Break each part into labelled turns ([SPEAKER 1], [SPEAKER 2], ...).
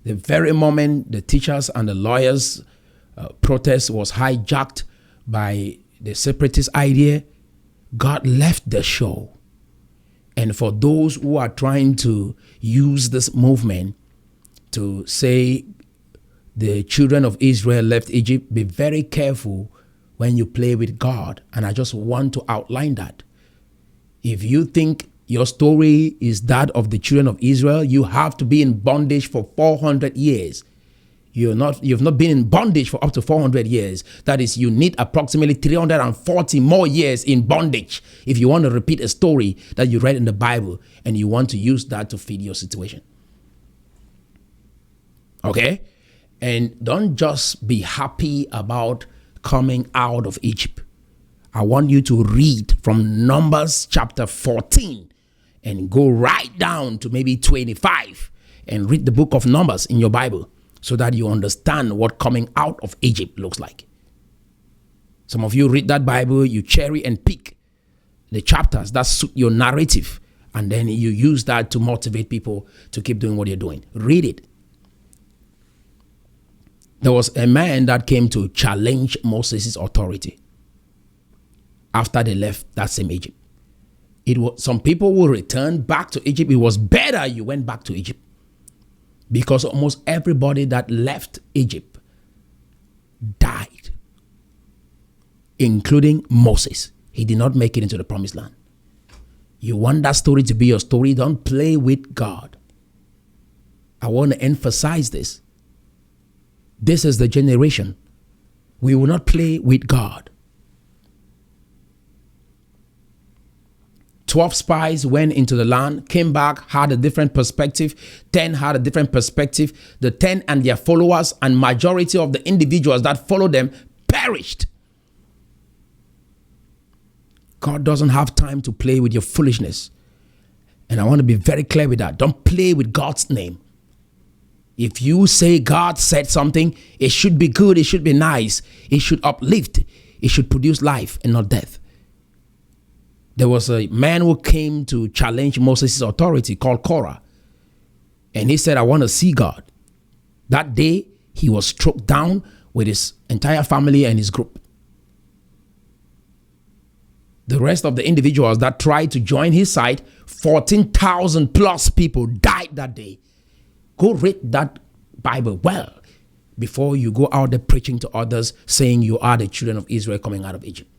[SPEAKER 1] The very moment the teachers and the lawyers' protest was hijacked by the separatist idea, God left the show. And for those who are trying to use this movement to say the children of Israel left Egypt, be very careful when you play with God. And I just want to outline that. If you think your story is that of the children of Israel, you have to be in bondage for 400 years. You've not been in bondage for up to 400 years. That is, you need approximately 340 more years in bondage if you want to repeat a story that you read in the Bible and you want to use that to feed your situation. Okay? And don't just be happy about coming out of Egypt. I want you to read from Numbers chapter 14 and go right down to maybe 25 and read the book of Numbers in your Bible, so that you understand what coming out of Egypt looks like. Some of you read that Bible, you cherry and pick the chapters that suit your narrative, and then you use that to motivate people to keep doing what you're doing. Read it. There was a man that came to challenge Moses' authority after they left that same Egypt. Some people will return back to Egypt. It was better you went back to Egypt, because almost everybody that left Egypt died, including Moses. He did not make it into the promised land. You want that story to be your story? Don't play with God. I want to emphasize this. This is the generation. We will not play with God. 12 spies went into the land, came back, had a different perspective. 10 had a different perspective. The 10 and their followers and majority of the individuals that followed them perished. God doesn't have time to play with your foolishness. And I want to be very clear with that. Don't play with God's name. If you say God said something, it should be good, it should be nice, it should uplift, it should produce life and not death. There was a man who came to challenge Moses' authority called Korah. And he said, I want to see God. That day, he was struck down with his entire family and his group. The rest of the individuals that tried to join his side, 14,000 plus people died that day. Go read that Bible well before you go out there preaching to others, saying you are the children of Israel coming out of Egypt.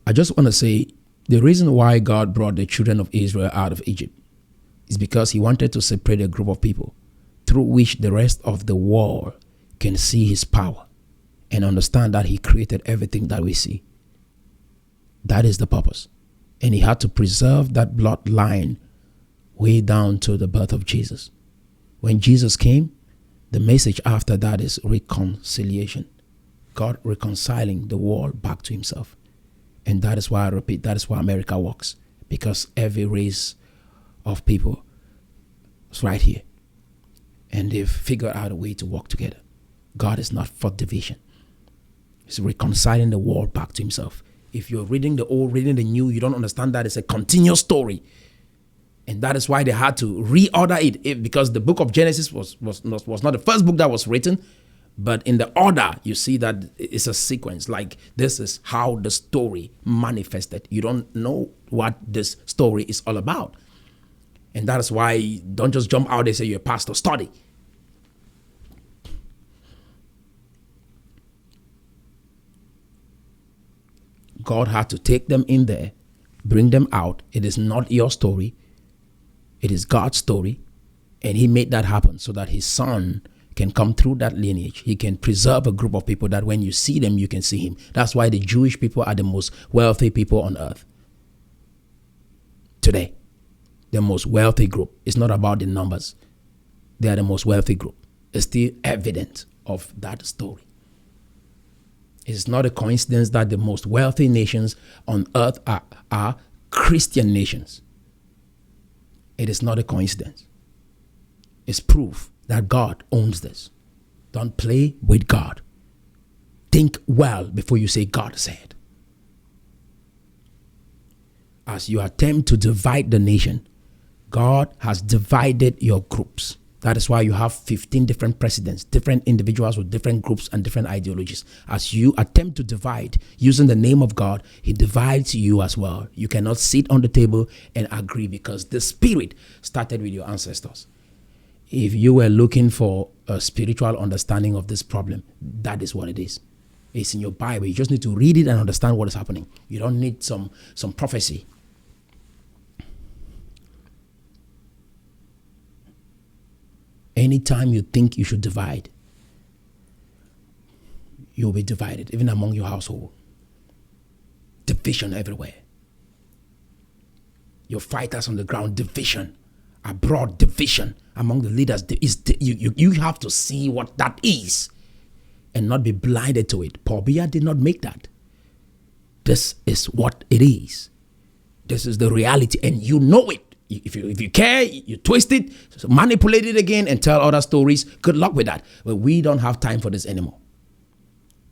[SPEAKER 1] I just want to say the reason why God brought the children of Israel out of Egypt is because he wanted to separate a group of people through which the rest of the world can see his power and understand that he created everything that we see. That is the purpose. And he had to preserve that bloodline way down to the birth of Jesus. When Jesus came, the message after that is reconciliation. God reconciling the world back to himself. And that is why I repeat, that is why America works. Because every race of people is right here. And they've figured out a way to work together. God is not for division. He's reconciling the world back to himself. If you're reading the old, reading the new, you don't understand that it's a continuous story. And that is why they had to reorder it, because the book of Genesis was not the first book that was written. But in the order, you see that it's a sequence. Like, this is how the story manifested. You don't know what this story is all about. And that is why don't just jump out and say you're a pastor. Study. God had to take them in there, bring them out. It is not your story. It is God's story. And he made that happen so that his son can come through that lineage. He can preserve a group of people that when you see them, you can see him. That's why the Jewish people are the most wealthy people on earth today. The most wealthy group. It's not about the numbers. They are the most wealthy group. It's still evidence of that story. It's not a coincidence that the most wealthy nations on earth are Christian nations. It is not a coincidence. It's proof that God owns this. Don't play with God. Think well before you say God said. As you attempt to divide the nation, God has divided your groups. That is why you have 15 different presidents, different individuals with different groups and different ideologies. As you attempt to divide using the name of God, he divides you as well. You cannot sit on the table and agree because the spirit started with your ancestors. If you were looking for a spiritual understanding of this problem, that is what it is. It's in your Bible. You just need to read it and understand what is happening. You don't need some prophecy. Anytime you think you should divide, you'll be divided, even among your household. Division everywhere. Your fighters on the ground, division. Abroad, division. Among the leaders, you have to see what that is and not be blinded to it. Paul Biya did not make that. This is what it is. This is the reality, and you know it. If you care, you twist it, manipulate it again, and tell other stories. Good luck with that. But we don't have time for this anymore.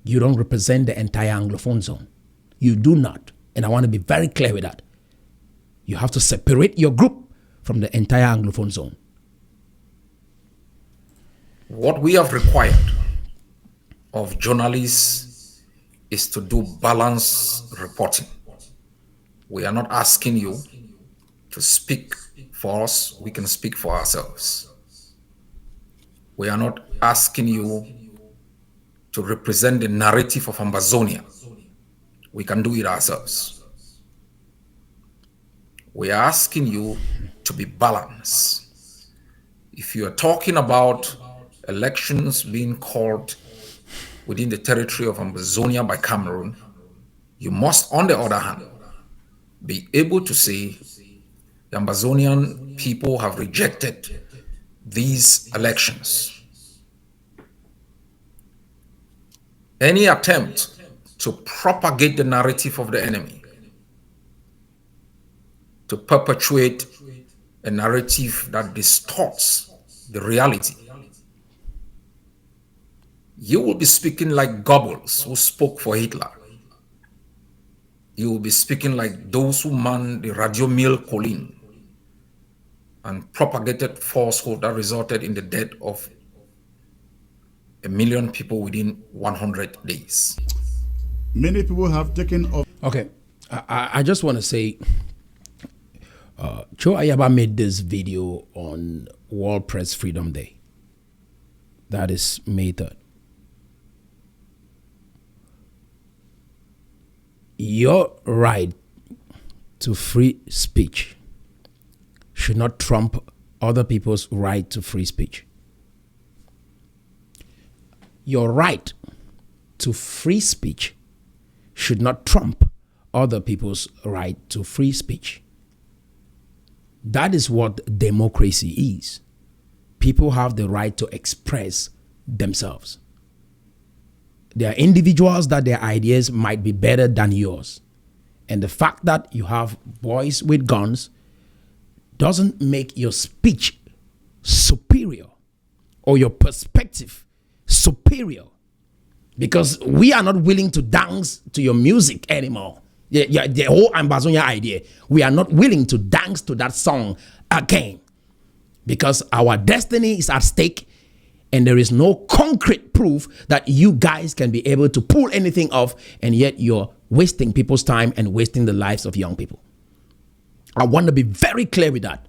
[SPEAKER 1] You don't represent the entire Anglophone zone. You do not. And I want to be very clear with that. You have to separate your group from the entire Anglophone zone.
[SPEAKER 2] What we have required of journalists is to do balanced reporting. We are not asking you to speak for us, we can speak for ourselves. We are not asking you to represent the narrative of Ambazonia. We can do it ourselves. We are asking you to be balanced. If you are talking about elections being called within the territory of Ambazonia by Cameroon, you must, on the other hand, be able to say the Ambazonian people have rejected these elections. Any attempt to propagate the narrative of the enemy, to perpetuate a narrative that distorts the reality, you will be speaking like Goebbels, who spoke for Hitler. You will be speaking like those who manned the Radio Mille Collines and propagated falsehood that resulted in the death of 1 million people within 100 days.
[SPEAKER 3] Many people have taken off.
[SPEAKER 1] Okay, I just want to say, Cho Ayaba made this video on World Press Freedom Day. That is May 3rd. Your right to free speech should not trump other people's right to free speech. Your right to free speech should not trump other people's right to free speech. That is what democracy is. People have the right to express themselves. There are individuals that their ideas might be better than yours. And the fact that you have boys with guns doesn't make your speech superior or your perspective superior, because we are not willing to dance to your music anymore. The whole Ambazonia idea, we are not willing to dance to that song again, because our destiny is at stake and there is no concrete proof that you guys can be able to pull anything off, and yet you're wasting people's time and wasting the lives of young people. I want to be very clear with that.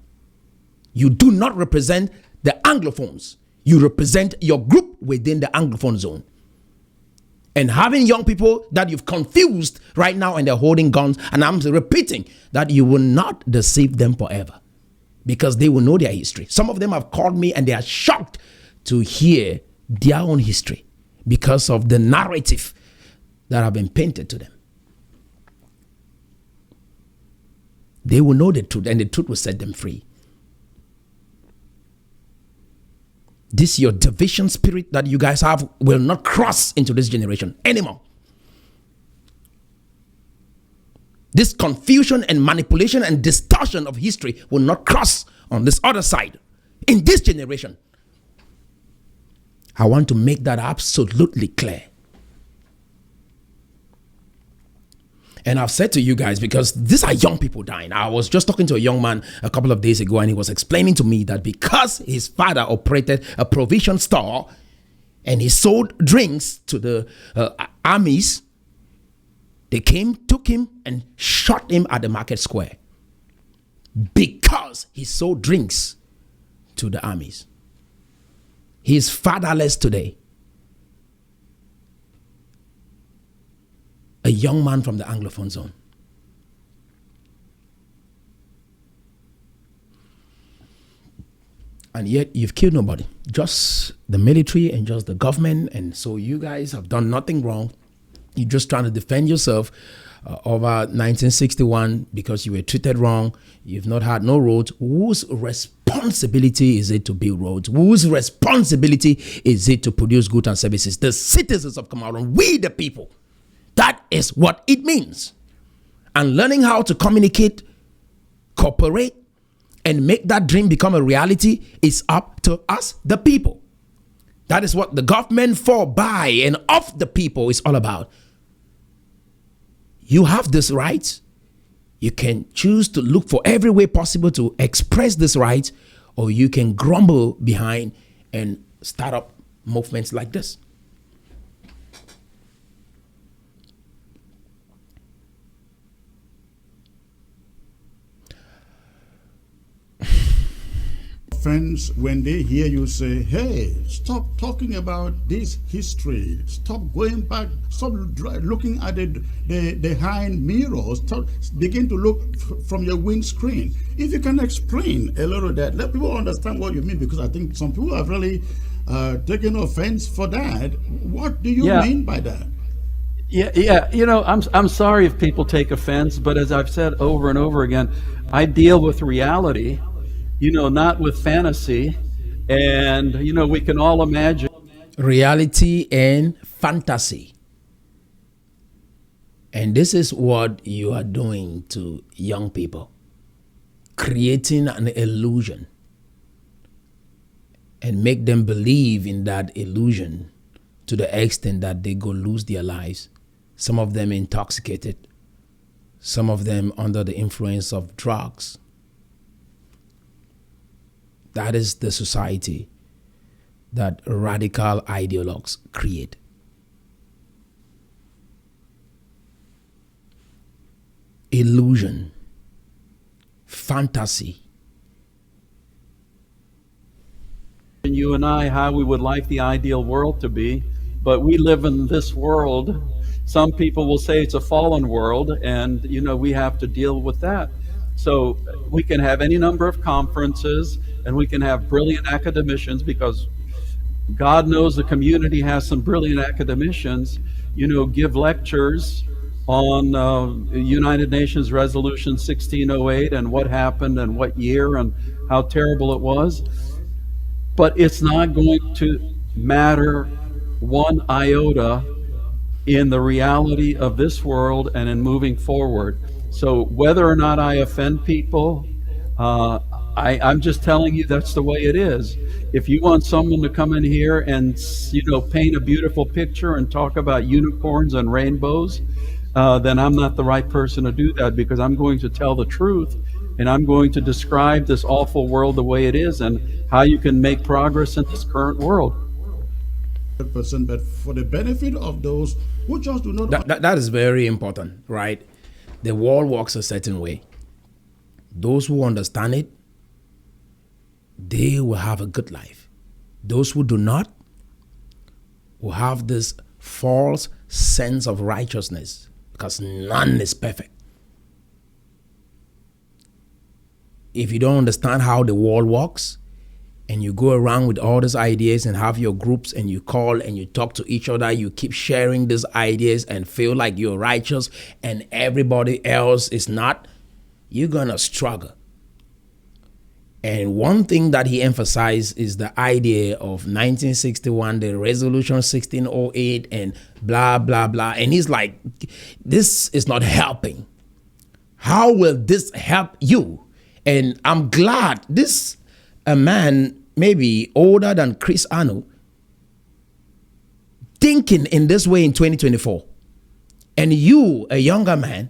[SPEAKER 1] You do not represent the Anglophones. You represent your group within the Anglophone zone. And having young people that you've confused right now and they're holding guns, and I'm repeating that you will not deceive them forever, because they will know their history. Some of them have called me and they are shocked to hear their own history because of the narrative that have been painted to them. They will know the truth, and the truth will set them free. This your division spirit that you guys have will not cross into this generation anymore. This confusion and manipulation and distortion of history will not cross on this other side in this generation. I want to make that absolutely clear. And I've said to you guys, because these are young people dying. I was just talking to a young man a couple of days ago, and he was explaining to me that because his father operated a provision store and he sold drinks to the armies, they came, took him, and shot him at the market square because he sold drinks to the armies. He is fatherless today. A young man from the Anglophone zone. And yet you've killed nobody, just the military and just the government. And so you guys have done nothing wrong. You're just trying to defend yourself over 1961 because you were treated wrong. You've not had no roads. Whose responsibility is it to build roads? Whose responsibility is it to produce goods and services? The citizens of Cameroon, we the people. That is what it means. And learning how to communicate, cooperate, and make that dream become a reality is up to us, the people. That is what the government for, by, and of the people is all about. You have this right. You can choose to look for every way possible to express this right, or you can grumble behind and start up movements like this.
[SPEAKER 3] Friends, when they hear you say, hey, stop talking about this history, stop going back, stop looking at the behind mirrors, begin to look from your windscreen. If you can explain a little of that, let people understand what you mean, because I think some people have really taken offense for that. What do you mean by that?
[SPEAKER 4] Yeah. You know, I'm sorry if people take offense, but as I've said over and over again, I deal with reality. You know, not with fantasy. And, you know, we can all imagine
[SPEAKER 1] reality and fantasy. And this is what you are doing to young people, creating an illusion and make them believe in that illusion to the extent that they go lose their lives. Some of them intoxicated, some of them under the influence of drugs. That is the society that radical ideologues create. Illusion, fantasy.
[SPEAKER 4] you and I how we would like the ideal world to be, but we live in this world. Some people will say it's a fallen world, and you know, we have to deal with that. So we can have any number of conferences and we can have brilliant academicians, because God knows the community has some brilliant academicians, you know, give lectures on United Nations Resolution 1608 and what happened and what year and how terrible it was. But it's not going to matter one iota in the reality of this world and in moving forward. So whether or not I offend people, I'm just telling you that's the way it is. If you want someone to come in here and, you know, paint a beautiful picture and talk about unicorns and rainbows, then I'm not the right person to do that, because I'm going to tell the truth and I'm going to describe this awful world the way it is and how you can make progress in this current world.
[SPEAKER 3] But for the benefit of those who just do not...
[SPEAKER 1] That is very important, right? The world works a certain way. Those who understand it, they will have a good life. Those who do not will have this false sense of righteousness, because none is perfect. If you don't understand how the world works, and you go around with all these ideas and have your groups and you call and you talk to each other, you keep sharing these ideas and feel like you're righteous and everybody else is not, you're gonna struggle. And one thing that he emphasized is the idea of 1961, the resolution 1608 and blah, blah, blah. And he's like, this is not helping. How will this help you? And I'm glad this, a man maybe older than Chris Arnold, thinking in this way in 2024. And you, a younger man,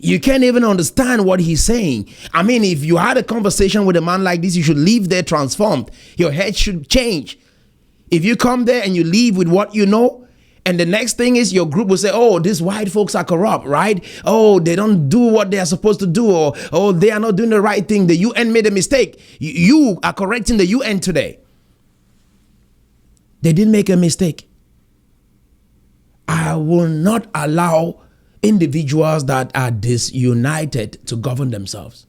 [SPEAKER 1] You can't even understand what he's saying. I mean, if you had a conversation with a man like this, you should leave there transformed. Your head should change. If you come there and you leave with what you know, and the next thing is your group will say, oh, these white folks are corrupt, right? Oh, they don't do what they are supposed to do, or oh, they are not doing the right thing. The UN made a mistake. You are correcting the UN today. They didn't make a mistake. I will not allow individuals that are disunited to govern themselves.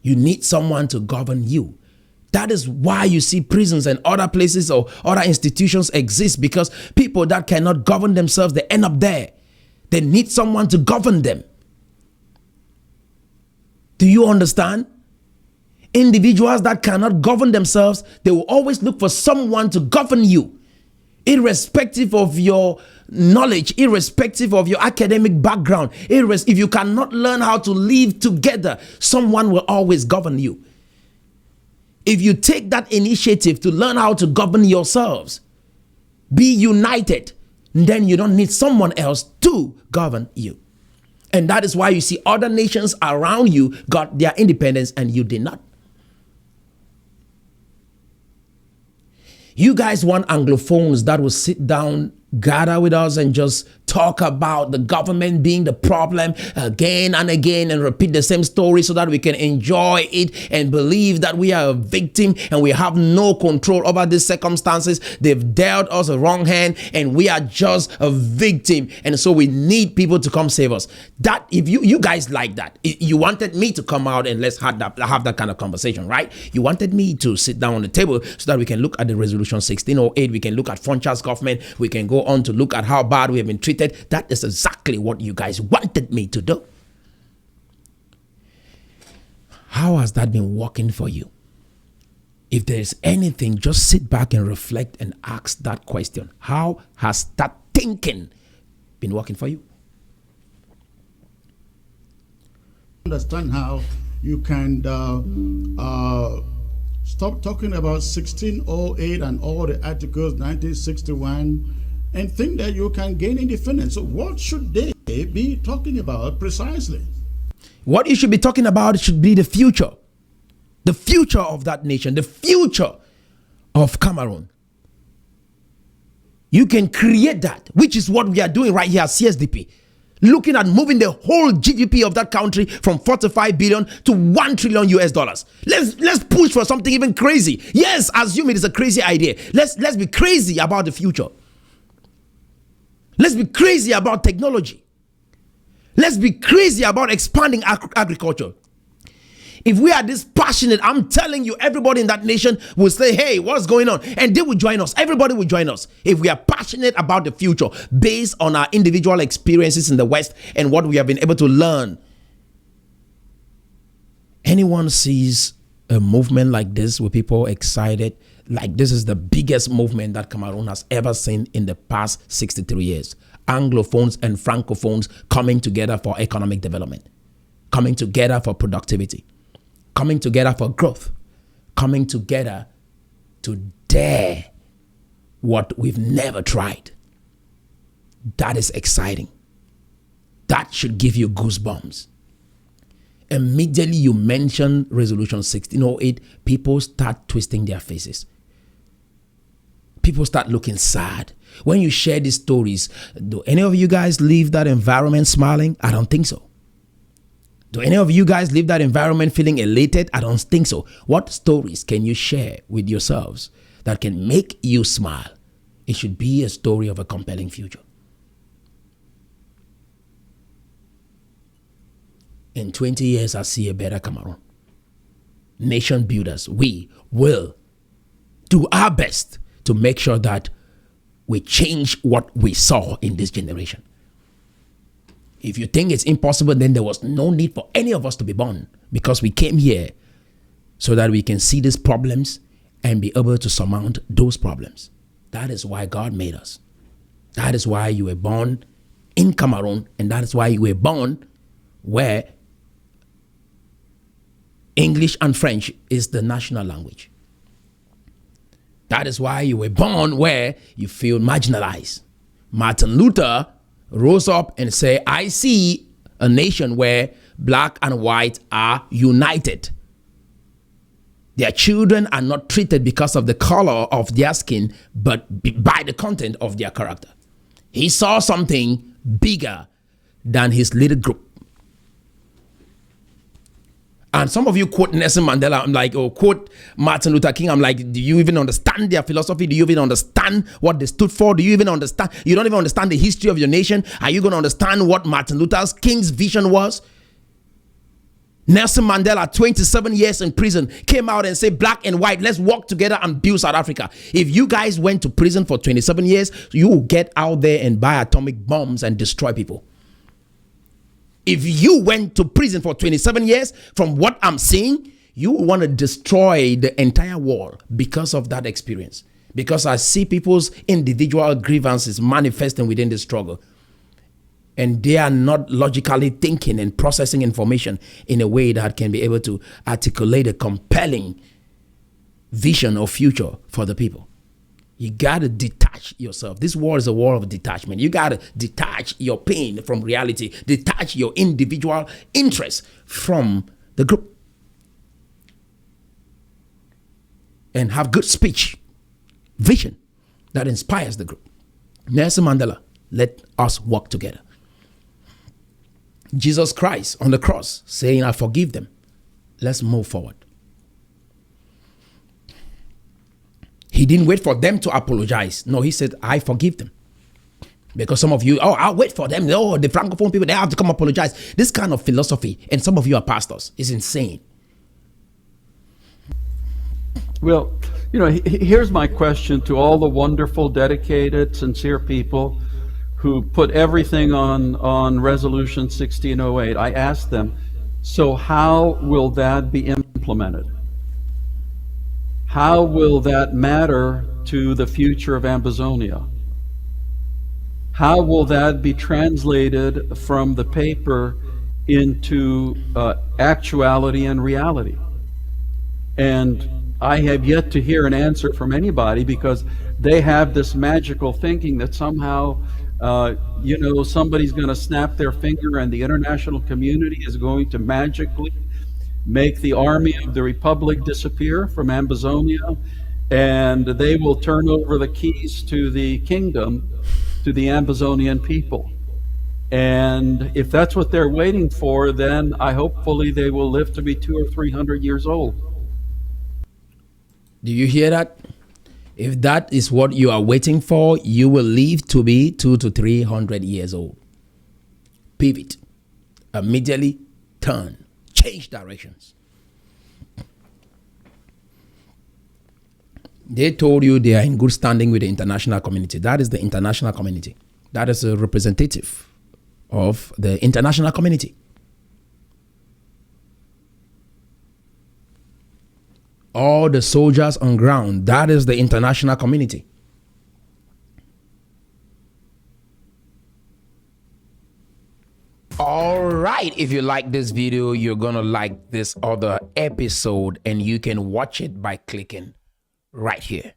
[SPEAKER 1] You need someone to govern you. That is why you see prisons and other places or other institutions exist, because people that cannot govern themselves, they end up there. They need someone to govern them. Do you understand? Individuals that cannot govern themselves, they will always look for someone to govern you, irrespective of your knowledge, irrespective of your academic background. If you cannot learn how to live together, someone will always govern you. If you take that initiative to learn how to govern yourselves, be united, then you don't need someone else to govern you. And that is why you see other nations around you got their independence and you did not. You guys want Anglophones that will sit down, gather with us and just talk about the government being the problem again and again and repeat the same story so that we can enjoy it and believe that we are a victim and we have no control over these circumstances. They've dealt us a wrong hand and we are just a victim. And so we need people to come save us. That if you guys like that, you wanted me to come out and let's have that kind of conversation, right? You wanted me to sit down on the table so that we can look at the resolution 1608. We can look at Foncha's government. We can go on to look at how bad we have been treated. That is exactly what you guys wanted me to do. How has that been working for you? If there is anything, just sit back and reflect and ask that question. How has that thinking been working for you?
[SPEAKER 3] Understand how you can stop talking about 1608 and all the articles 1961 and think that you can gain independence. So what should they be talking about precisely?
[SPEAKER 1] What you should be talking about should be the future of that nation, the future of Cameroon. You can create that, which is what we are doing right here at CSDP. Looking at moving the whole GDP of that country from 45 billion to 1 trillion US dollars. Let's push for something even crazy. Yes, assume it is a crazy idea. Let's be crazy about the future. Let's be crazy about technology. Let's be crazy about expanding agriculture. If we are this passionate, I'm telling you, everybody in that nation will say, hey, what's going on? And they will join us. Everybody will join us. If we are passionate about the future based on our individual experiences in the West and what we have been able to learn. Anyone sees a movement like this with people excited, like this is the biggest movement that Cameroon has ever seen in the past 63 years. Anglophones and Francophones coming together for economic development, coming together for productivity, coming together for growth, coming together to dare what we've never tried. That is exciting. That should give you goosebumps. Immediately you mention resolution 1608, people start twisting their faces. People start looking sad. When you share these stories, do any of you guys leave that environment smiling? I don't think so. Do any of you guys leave that environment feeling elated? I don't think so. What stories can you share with yourselves that can make you smile? It should be a story of a compelling future. In 20 years, I see a better Cameroon. Nation builders, we will do our best to make sure that we change what we saw in this generation. If you think it's impossible, then there was no need for any of us to be born, because we came here so that we can see these problems and be able to surmount those problems. That is why God made us. That is why you were born in Cameroon, and that is why you were born where English and French is the national language. That is why you were born where you feel marginalized. Martin Luther rose up and said, I see a nation where black and white are united. Their children are not treated because of the color of their skin, but by the content of their character. He saw something bigger than his little group. And some of you quote Nelson Mandela, I'm like, or quote Martin Luther King, I'm like, do you even understand their philosophy? Do you even understand what they stood for? Do you even understand? You don't even understand the history of your nation? Are you going to understand what Martin Luther King's vision was? Nelson Mandela, 27 years in prison, came out and said, black and white, let's work together and build South Africa. If you guys went to prison for 27 years, you will get out there and buy atomic bombs and destroy people. If you went to prison for 27 years, from what I'm seeing, you want to destroy the entire world because of that experience. Because I see people's individual grievances manifesting within the struggle. And they are not logically thinking and processing information in a way that can be able to articulate a compelling vision or future for the people. You got to detach yourself. This war is a war of detachment. You got to detach your pain from reality, detach your individual interests from the group, and have good speech, vision that inspires the group. Nelson Mandela, let us work together. Jesus Christ on the cross saying, I forgive them. Let's move forward. He didn't wait for them to apologize. No, he said, I forgive them. Because some of you, I'll wait for them. Oh, the Francophone people, they have to come apologize. This kind of philosophy, and some of you are pastors, is insane.
[SPEAKER 4] Well, here's my question to all the wonderful, dedicated, sincere people who put everything on Resolution 1608. I asked them, so how will that be implemented? How will that matter to the future of Ambazonia? How will that be translated from the paper into actuality and reality? And I have yet to hear an answer from anybody, because they have this magical thinking that somehow somebody's going to snap their finger and the international community is going to magically make the army of the Republic disappear from Ambazonia, and they will turn over the keys to the kingdom to the Ambazonian people. And if that's what they're waiting for, then hopefully they will live to be 200 or 300 years old.
[SPEAKER 1] Do you hear that? If that is what you are waiting for, you will live to be 200 to 300 years old. Pivot. Immediately turn. Change directions. They told you they are in good standing with the international community. That is the international community. That is a representative of the international community. All the soldiers on ground, that is the international community. All right, if you like this video, you're gonna like this other episode, and you can watch it by clicking right here.